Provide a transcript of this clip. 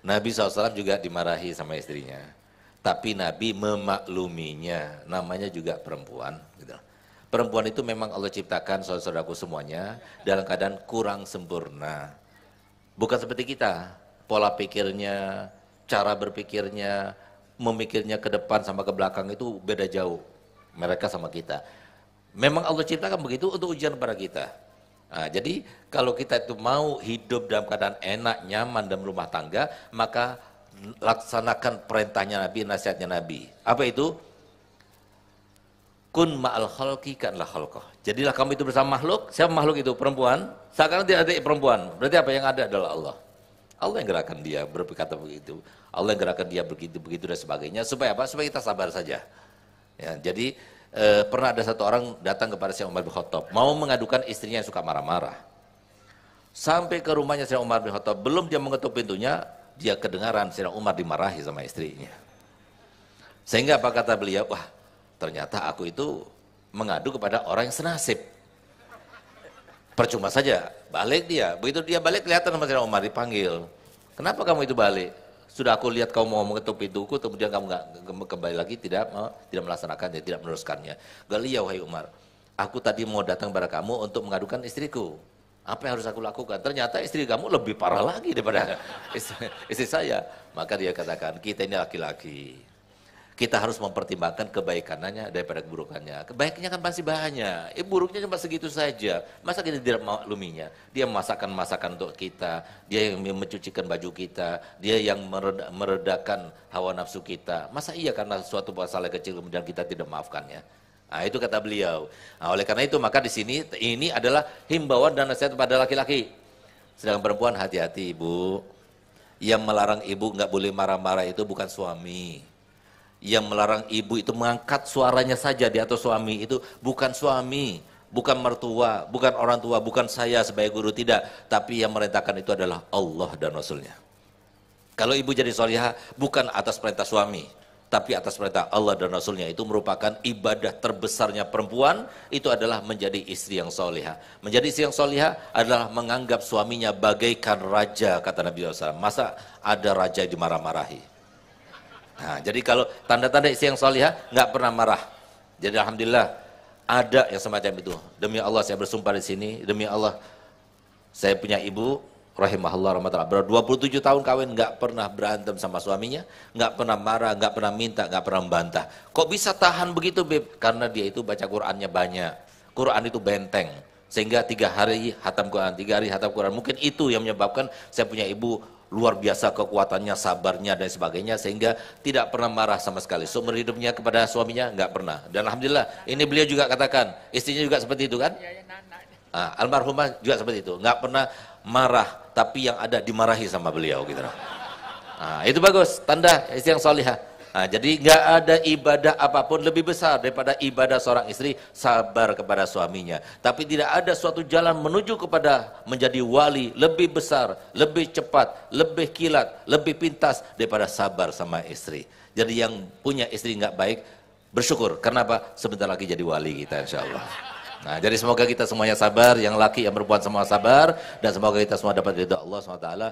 Nabi SAW juga dimarahi sama istrinya. Tapi Nabi memakluminya, namanya juga perempuan. Gitu. Perempuan itu memang Allah ciptakan saudara-saudaraku semuanya dalam keadaan kurang sempurna. Bukan seperti kita, pola pikirnya, cara berpikirnya, memikirnya ke depan sama ke belakang itu beda jauh. Mereka sama kita. Memang Allah ciptakan begitu untuk ujian kepada kita. Nah, jadi kalau kita itu mau hidup dalam keadaan enak, nyaman dalam rumah tangga, maka laksanakan perintahnya Nabi, nasihatnya Nabi. Apa itu? Kun ma'al khalqi kanlah khalqah. Jadilah kamu itu bersama makhluk. Siapa makhluk itu? Perempuan. Sekarang tidak ada perempuan. Berarti apa yang ada adalah Allah. Allah yang gerakan dia berkata begitu. Allah yang gerakan dia begitu dan sebagainya. Supaya apa? Supaya kita sabar saja. Ya, jadi pernah ada satu orang datang kepada Syekh Umar bin Khattab, mau mengadukan istrinya yang suka marah-marah. Sampai ke rumahnya Syekh Umar bin Khattab, belum dia mengetuk pintunya, dia kedengaran Syekh Umar dimarahi sama istrinya. Sehingga apa kata beliau? Wah, ternyata aku itu mengadu kepada orang yang senasib. Percuma saja, balik dia. Begitu dia balik, kelihatan sama Syekh Umar dipanggil. Kenapa kamu itu balik? Sudah aku lihat kamu mau mengetuk pintuku, kemudian kamu nggak kembali lagi, tidak melaksanakannya, tidak meneruskannya. Galia, wahai Umar, aku tadi mau datang kepada kamu untuk mengadukan istriku. Apa yang harus aku lakukan? Ternyata istri kamu lebih parah lagi daripada istri saya. Maka dia katakan, kita ini laki-laki. Kita harus mempertimbangkan kebaikannya daripada keburukannya. Kebaikannya kan pasti banyak, buruknya cuma segitu saja. Masa kita tidak makluminya? Dia memasakkan masakan untuk kita, dia yang mencucikan baju kita, dia yang meredakan hawa nafsu kita. Masa iya karena suatu masalah kecil kemudian kita tidak maafkannya? Nah, itu kata beliau. Nah, oleh karena itu maka di sini ini adalah himbauan dan nasihat kepada laki-laki. Sedangkan perempuan hati-hati ibu. Yang melarang ibu nggak boleh marah-marah itu bukan suami. Yang melarang ibu itu mengangkat suaranya saja di atas suami itu bukan suami, bukan mertua, bukan orang tua, bukan saya sebagai guru, tidak. Tapi yang merintahkan itu adalah Allah dan Rasulnya. Kalau ibu jadi solihah bukan atas perintah suami, tapi atas perintah Allah dan Rasulnya. Itu merupakan ibadah terbesarnya perempuan, itu adalah menjadi istri yang solihah. Menjadi istri yang solihah adalah menganggap suaminya bagaikan raja, kata Nabi SAW. Masa ada raja yang dimarah-marahi? Nah, jadi kalau tanda-tanda istri yang solihah nggak pernah marah. Jadi alhamdulillah ada yang semacam itu. Demi Allah saya bersumpah di sini, demi Allah saya punya ibu rahimahullah rahmatullah 27 tahun kawin nggak pernah berantem sama suaminya, nggak pernah marah, nggak pernah minta, nggak pernah membantah. Kok bisa tahan begitu, Beb? Karena dia itu baca Qur'annya banyak. Quran itu benteng. Sehingga 3 hari hatam Quran, 3 hari hatam Quran. Mungkin itu yang menyebabkan saya punya ibu luar biasa kekuatannya, sabarnya dan sebagainya, sehingga tidak pernah marah sama sekali. Seumur hidupnya kepada suaminya nggak pernah. Dan alhamdulillah ini beliau juga katakan, istrinya juga seperti itu kan? Nah, almarhumah juga seperti itu, nggak pernah marah, tapi yang ada dimarahi sama beliau gitu. Nah, itu bagus, tanda istri yang solihah. Nah, jadi nggak ada ibadah apapun lebih besar daripada ibadah seorang istri sabar kepada suaminya. Tapi tidak ada suatu jalan menuju kepada menjadi wali lebih besar, lebih cepat, lebih kilat, lebih pintas daripada sabar sama istri. Jadi yang punya istri nggak baik, bersyukur. Kenapa? Sebentar lagi jadi wali kita insya Allah. Nah, jadi semoga kita semuanya sabar, yang laki yang perempuan semua sabar, dan semoga kita semua dapat ridha Allah SWT.